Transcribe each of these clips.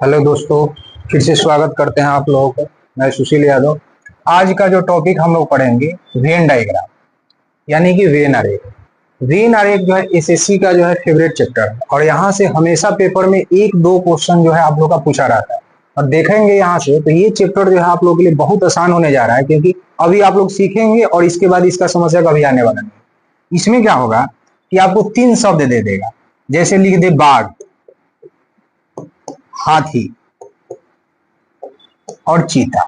Hello दोस्तों, फिर से स्वागत करते हैं आप लोगों को। मैं सुशील यादव। आज का जो टॉपिक हम लोग पढ़ेंगे वेन डायग्राम, यानी कि वेन आरेख। वेन आरेख जो है एसएससी का जो है फेवरेट चैप्टर है और यहाँ से हमेशा पेपर में एक दो क्वेश्चन जो है आप लोग का पूछा रहता है। और देखेंगे यहाँ से तो ये चैप्टर जो है आप लोगों के लिए बहुत आसान होने जा रहा है, क्योंकि अभी आप लोग सीखेंगे और इसके बाद इसका समस्या कभी आने वाला नहीं। इसमें क्या होगा कि आपको तीन शब्द दे देगा, जैसे लिख दे बाघ, हाथी और चीता।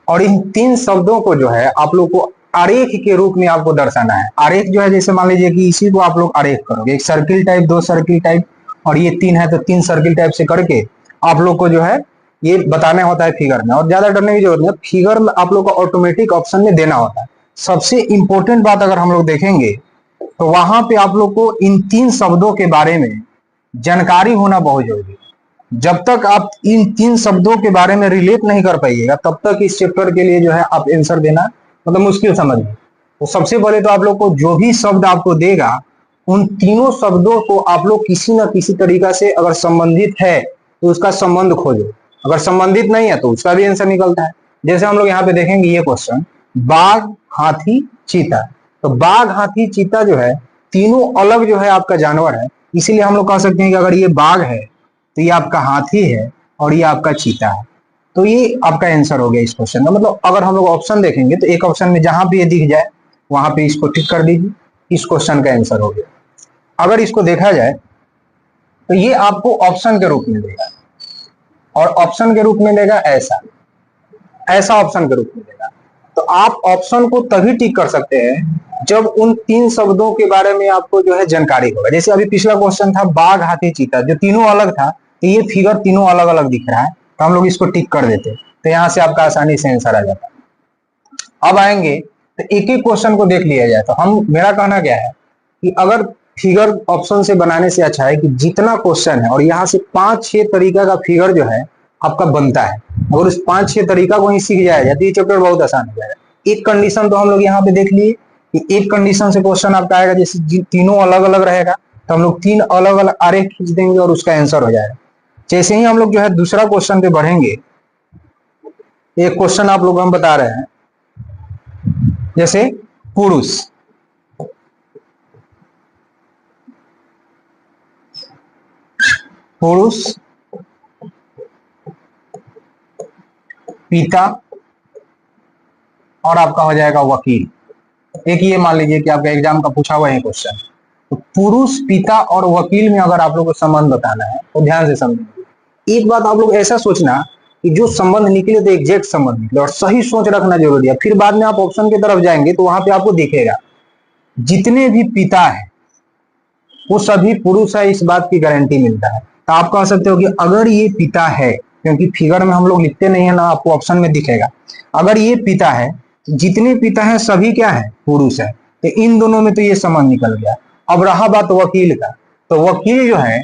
और इन तीन शब्दों को जो है आप लोग को आरेख के रूप में आपको दर्शाना है। आरेख जो है, जैसे मान लीजिए कि इसी को आप लोग आरेख करोगे, एक सर्किल टाइप, दो सर्किल टाइप, और ये तीन है तो तीन सर्किल टाइप से करके आप लोग को जो है ये बताना होता है फिगर में। और ज्यादा डरने की जरूरत नहीं है, फिगर में आप लोग को ऑटोमेटिक ऑप्शन में देना होता है। सबसे इंपॉर्टेंट बात अगर हम लोग देखेंगे तो वहां पे आप लोग को इन तीन शब्दों के बारे में जानकारी होना बहुत जरूरी है। जब तक आप इन तीन शब्दों के बारे में रिलेट नहीं कर पाइएगा तब तक इस चैप्टर के लिए जो है आप आंसर देना मतलब मुश्किल समझिए। तो सबसे पहले तो आप लोग को जो भी शब्द आपको देगा उन तीनों शब्दों को आप लोग किसी ना किसी तरीका से, अगर संबंधित है तो उसका संबंध खोजो, अगर संबंधित नहीं है तो उसका भी आंसर निकलता है। जैसे हम लोग यहाँ पे देखेंगे ये क्वेश्चन, बाघ, हाथी, चीता। तो बाघ, हाथी, चीता जो है तीनों अलग जो है आपका जानवर है, इसीलिए हम लोग कह सकते हैं कि अगर ये बाघ है तो ये आपका हाथी है और ये आपका चीता है। तो ये आपका आंसर हो गया इस क्वेश्चन का। मतलब अगर हम लोग ऑप्शन देखेंगे तो एक ऑप्शन में जहां भी ये दिख जाए वहां पे इसको टिक कर दीजिए, इस क्वेश्चन का आंसर हो गया। अगर इसको देखा जाए तो ये आपको ऑप्शन के रूप में देगा, और ऑप्शन के रूप में देगा ऐसा, ऐसा ऑप्शन के रूप में देगा। तो आप ऑप्शन को तभी टिक कर सकते हैं जब उन तीन शब्दों के बारे में आपको जो है जानकारी होगा। जैसे अभी पिछला क्वेश्चन था बाघ, हाथी, चीता, जो तीनों अलग था, तो ये फिगर तीनों अलग अलग दिख रहा है तो हम लोग इसको टिक कर देते, तो यहां से आपका आसानी से आंसर आ जाता। अब आएंगे तो एक एक क्वेश्चन को देख लिया जाए। तो हम, मेरा कहना क्या है कि अगर फिगर ऑप्शन से बनाने से अच्छा है कि जितना क्वेश्चन है और यहाँ से 5-6 तरीका का फिगर जो है आपका बनता है, अगर उस 5-6 तरीका को ही सीख जाया जाए तो ये चैप्टर बहुत आसान हो जाएगा। एक कंडीशन तो हम लोग यहाँ पे देख लिए कि एक कंडीशन से क्वेश्चन आपका आएगा, जैसे तीनों अलग अलग रहेगा तो हम लोग तीन अलग अलग आरेख खींच देंगे और उसका आंसर हो जाएगा। जैसे ही हम लोग जो है दूसरा क्वेश्चन पे बढ़ेंगे, एक क्वेश्चन आप लोग हम बता रहे हैं, जैसे पुरुष, पुरुष, पिता और आपका हो जाएगा वकील। एक ये मान लीजिए कि आपका एग्जाम का पूछा हुआ है क्वेश्चन, तो पुरुष, पिता और वकील में अगर आप लोग को संबंध बताना है तो ध्यान से समझिए। एक बात आप लोग ऐसा सोचना कि जो संबंध निकले तो एग्जैक्ट संबंध निकले, और सही सोच रखना जरूरी है। फिर बाद में आप ऑप्शन की तरफ जाएंगे तो वहां पे आपको दिखेगा जितने भी पिता है वो सभी पुरुष है, इस बात की गारंटी मिलता है। तो आप कह सकते हो कि अगर ये पिता है, क्योंकि फिगर में हम लोग लिखते नहीं है ना, आपको ऑप्शन में दिखेगा, अगर ये पिता है तो जितने पिता हैं सभी क्या है, पुरुष है। तो इन दोनों में तो ये संबंध निकल गया। अब रहा बात वकील का, तो वकील जो है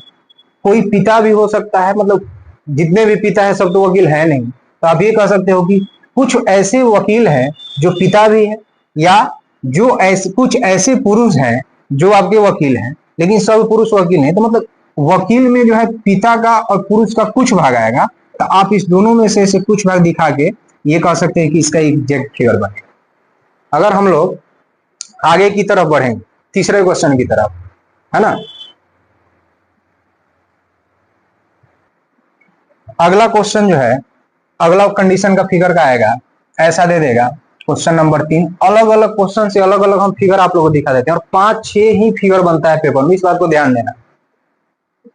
कोई पिता भी हो सकता है, मतलब जितने भी पिता है सब तो वकील है नहीं। तो आप ये कह सकते हो कि कुछ ऐसे वकील हैं जो पिता भी है, या जो ऐसे कुछ ऐसे पुरुष हैं जो आपके वकील हैं, लेकिन सब पुरुष वकील नहीं। तो मतलब वकील में जो है पिता का और पुरुष का कुछ भाग आएगा, तो आप इस दोनों में से कुछ भाग दिखा के ये कह सकते हैं कि इसका एग्जैक्ट फिगर बनेगा। अगर हम लोग आगे की तरफ बढ़ेंगे, तीसरे क्वेश्चन की तरफ, है ना, अगला क्वेश्चन जो है, अगला कंडीशन का फिगर का आएगा, ऐसा दे देगा। क्वेश्चन नंबर 3, अलग अलग क्वेश्चन से अलग अलग हम फिगर आप लोगों को दिखा देते हैं, और 5-6 ही फिगर बनता है पेपर में, इस बात को ध्यान देना।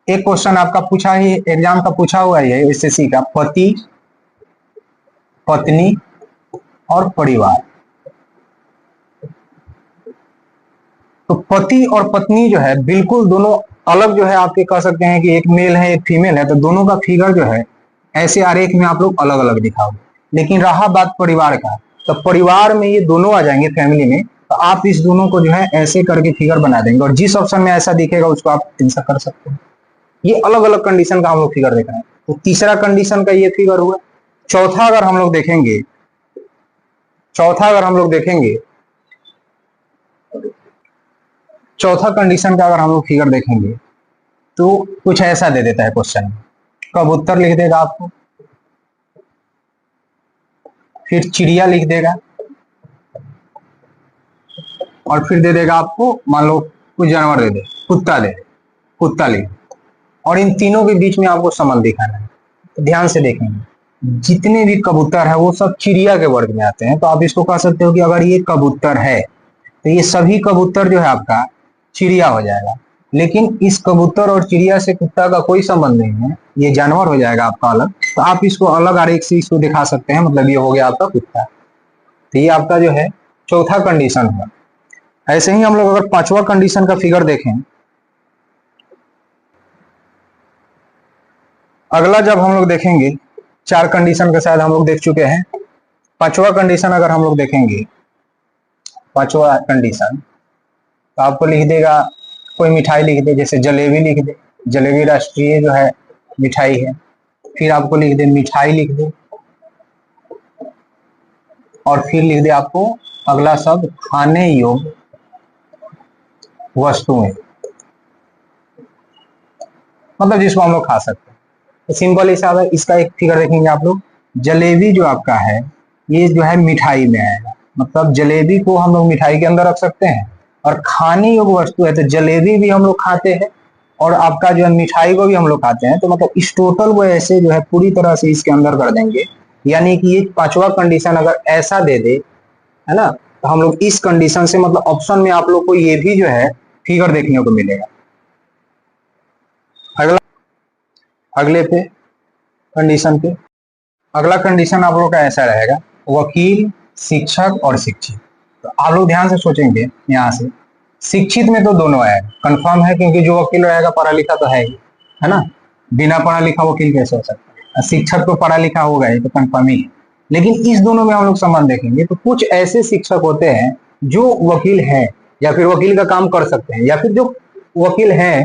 एक क्वेश्चन आपका पूछा ही, एग्जाम का पूछा हुआ है एसएससी का, पति, पत्नी और परिवार। तो पति और पत्नी जो है बिल्कुल दोनों अलग जो है, आपके कह सकते हैं कि एक मेल है एक फीमेल है, तो दोनों का फिगर जो है ऐसे आरेख में आप लोग अलग अलग दिखाओगे। लेकिन रहा बात परिवार का, तो परिवार में ये दोनों आ जाएंगे फैमिली में, तो आप इस दोनों को जो है ऐसे करके फिगर बना देंगे, और जिस ऑप्शन में ऐसा दिखेगा उसको आप आंसर कर सकते हैं। ये अलग अलग कंडीशन का हम लोग फिगर देख रहे हैं। तो तीसरा कंडीशन का ये फिगर हुआ। चौथा अगर हम लोग देखेंगे, चौथा अगर हम लोग देखेंगे, चौथा कंडीशन का अगर हम लोग फिगर देखेंगे तो कुछ ऐसा दे देता है क्वेश्चन, कबूतर लिख देगा आपको, फिर चिड़िया लिख देगा, और फिर दे देगा आपको मान लो कुछ जानवर दे दे, कुत्ता दे, कुत्ता लिख, और इन तीनों के बीच में आपको संबंध दिखाना है। तो ध्यान से देखेंगे, जितने भी कबूतर है वो सब चिड़िया के वर्ग में आते हैं, तो आप इसको कह सकते हो कि अगर ये कबूतर है तो ये सभी कबूतर जो है आपका चिड़िया हो जाएगा। लेकिन इस कबूतर और चिड़िया से कुत्ता का कोई संबंध नहीं है, ये जानवर हो जाएगा आपका अलग, तो आप इसको अलग आरेख से इसको दिखा सकते हैं, मतलब ये हो गया आपका कुत्ता। तो ये आपका जो है चौथा कंडीशन हुआ। ऐसे ही हम लोग अगर पांचवा कंडीशन का फिगर देखें, अगला जब हम लोग देखेंगे, चार कंडीशन का शायद हम लोग देख चुके हैं, पांचवा कंडीशन अगर हम लोग देखेंगे, पांचवा कंडीशन तो आपको लिख देगा, कोई मिठाई लिख दे, जैसे जलेबी लिख दे, जलेबी राष्ट्रीय जो है मिठाई है, फिर आपको लिख दे मिठाई लिख दे, और फिर लिख दे आपको अगला शब्द खाने योग्य वस्तुएं, मतलब जिसको हम लोग खा सकते हैं। तो सिंपल हिसाब है, इसका एक फिगर देखेंगे आप लोग, जलेबी जो आपका है ये जो है मिठाई में आएगा, मतलब जलेबी को हम लोग मिठाई के अंदर रख सकते हैं, और खाने योग्य वस्तु है तो जलेबी भी हम लोग खाते हैं और आपका जो है मिठाई को भी हम लोग खाते हैं, तो मतलब इस टोटल को ऐसे जो है पूरी तरह से इसके अंदर कर देंगे। यानी कि ये पांचवा कंडीशन अगर ऐसा दे दे, है ना, तो हम लोग इस कंडीशन से मतलब ऑप्शन में आप लोग को ये भी जो है फिगर देखने को मिलेगा। अगला, अगले पे कंडीशन पे, अगला कंडीशन आप लोग का ऐसा रहेगा, वकील, शिक्षक और शिक्षित। तो आप लोग ध्यान से सोचेंगे, यहाँ से शिक्षित में तो दोनों आएगा, कंफर्म है, क्योंकि जो वकील रहेगा पढ़ा लिखा तो है ही, है ना, बिना पढ़ा लिखा वकील कैसे हो सकता है, शिक्षक तो पढ़ा लिखा होगा ही, तो कंफर्म ही है। लेकिन इस दोनों में हम लोग संबंध देखेंगे, तो कुछ ऐसे शिक्षक होते हैं जो वकील है या फिर वकील का काम कर सकते हैं, या फिर जो वकील है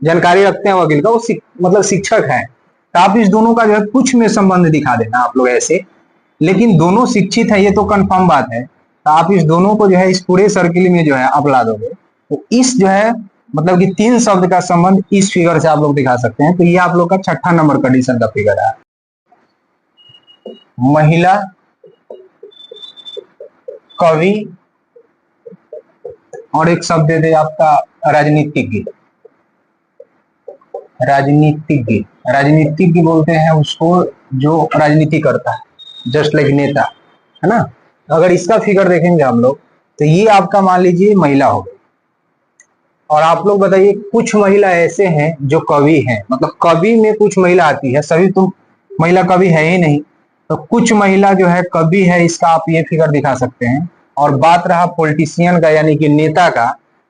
जानकारी रखते हैं वकील का, वो मतलब शिक्षक है। तो आप इस दोनों का जो है कुछ में संबंध दिखा देना आप लोग ऐसे, लेकिन दोनों शिक्षित है ये तो कंफर्म बात है, तो आप इस दोनों को जो है इस पूरे सर्किल में जो है आप ला दोगे, तो इस जो है मतलब कि तीन शब्द का संबंध इस फिगर से आप लोग दिखा सकते हैं। तो ये आप लोग का छठा नंबर कंडीशन का फिगर है। महिला, कवि, और एक शब्द दे दे आपका राजनीतिज्ञ। राजनीतिज्ञ, राजनीतिज्ञ बोलते हैं उसको जो राजनीति करता है, जस्ट लाइक नेता, है ना। अगर इसका फिगर देखेंगे हम लोग, तो ये आपका मान लीजिए महिला हो गई, और आप लोग बताइए कुछ महिला ऐसे हैं जो कवि हैं, मतलब कवि में कुछ महिला आती है, सभी तो महिला कवि है ही नहीं, तो कुछ महिला जो है कवि है, इसका आप ये फिगर दिखा सकते हैं। और बात रहा पॉलिटिशियन का यानी कि नेता का,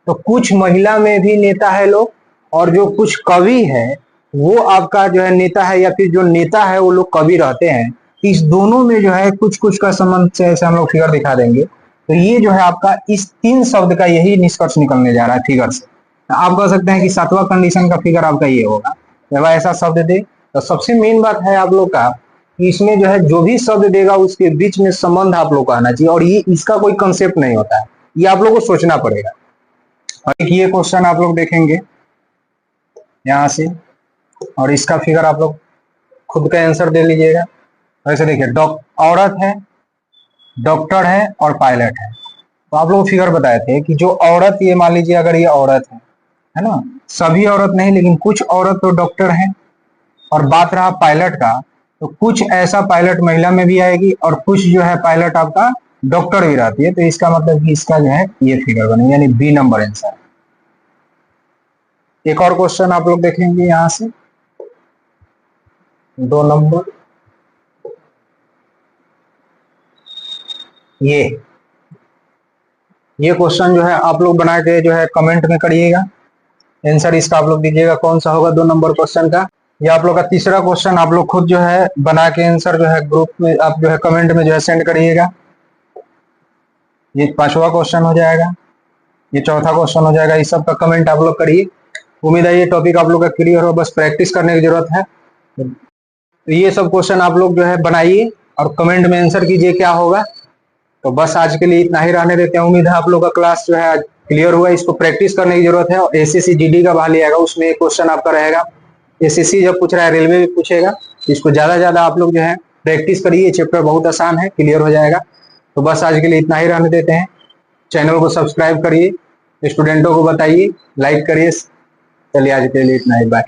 तो कुछ महिला में भी नेता है लोग, और जो कुछ कवि है वो आपका जो है नेता है, या फिर जो नेता है वो लोग कवि रहते हैं। इस दोनों में जो है कुछ कुछ का संबंध से ऐसे हम लोग फिगर दिखा देंगे। तो ये जो है आपका इस तीन शब्द का यही निष्कर्ष निकलने जा रहा है फिगर से। आप कह सकते हैं कि सातवां कंडीशन का फिगर आपका ये होगा, जब ऐसा शब्द दे। तो सबसे मेन बात है आप लोग का कि इसमें जो है जो भी शब्द देगा उसके बीच में संबंध आप लोग का आना चाहिए, और ये इसका कोई कंसेप्ट नहीं होता है, ये आप लोग को सोचना पड़ेगा। और ये क्वेश्चन आप लोग देखेंगे यहाँ से, और इसका फिगर आप लोग खुद का आंसर दे लीजिएगा। वैसे देखिए, औरत है, डॉक्टर है और पायलट है। तो आप लोग फिगर बताए थे कि जो औरत, ये मान लीजिए अगर ये औरत है ना, सभी औरत नहीं लेकिन कुछ औरत तो डॉक्टर है, और बात रहा पायलट का, तो कुछ ऐसा पायलट महिला में भी आएगी और कुछ जो है पायलट आपका डॉक्टर भी रहती है। तो इसका मतलब कि इसका जो है ये फिगर बनेगा, यानी बी नंबर आंसर। एक और क्वेश्चन आप लोग देखेंगे यहां से, 2 नंबर, ये क्वेश्चन जो है आप लोग बना के जो है कमेंट में करिएगा, आंसर इसका आप लोग दीजिएगा कौन सा होगा 2 नंबर क्वेश्चन का। ये आप लोग का तीसरा क्वेश्चन, आप लोग खुद जो है बना के आंसर जो है ग्रुप में आप जो है कमेंट में जो है सेंड करिएगा। ये पांचवा क्वेश्चन हो जाएगा, ये चौथा क्वेश्चन हो जाएगा। इस सब का कमेंट आप लोग करिए। उम्मीद है ये टॉपिक आप लोग का क्लियर हो, बस प्रैक्टिस करने की जरूरत है। तो ये सब क्वेश्चन आप लोग जो है बनाइए और कमेंट में आंसर कीजिए क्या होगा। तो बस आज के लिए इतना ही रहने देते हैं। उम्मीद है आप लोग का क्लास जो है आज क्लियर हुआ? इसको प्रैक्टिस करने की जरूरत है। और एसएससी जीडी का बाहर लिया उसमें एक क्वेश्चन आपका रहेगा, एसएससी जब पूछ रहा है रेलवे भी पूछेगा, इसको ज्यादा से ज्यादा आप लोग जो है प्रैक्टिस करिए। चैप्टर बहुत आसान है, क्लियर हो जाएगा। तो बस आज के लिए इतना ही रहने देते हैं। चैनल को सब्सक्राइब करिए, स्टूडेंटों को बताइए, लाइक करिए। चलिए आज के लिए इतना ही, बाय।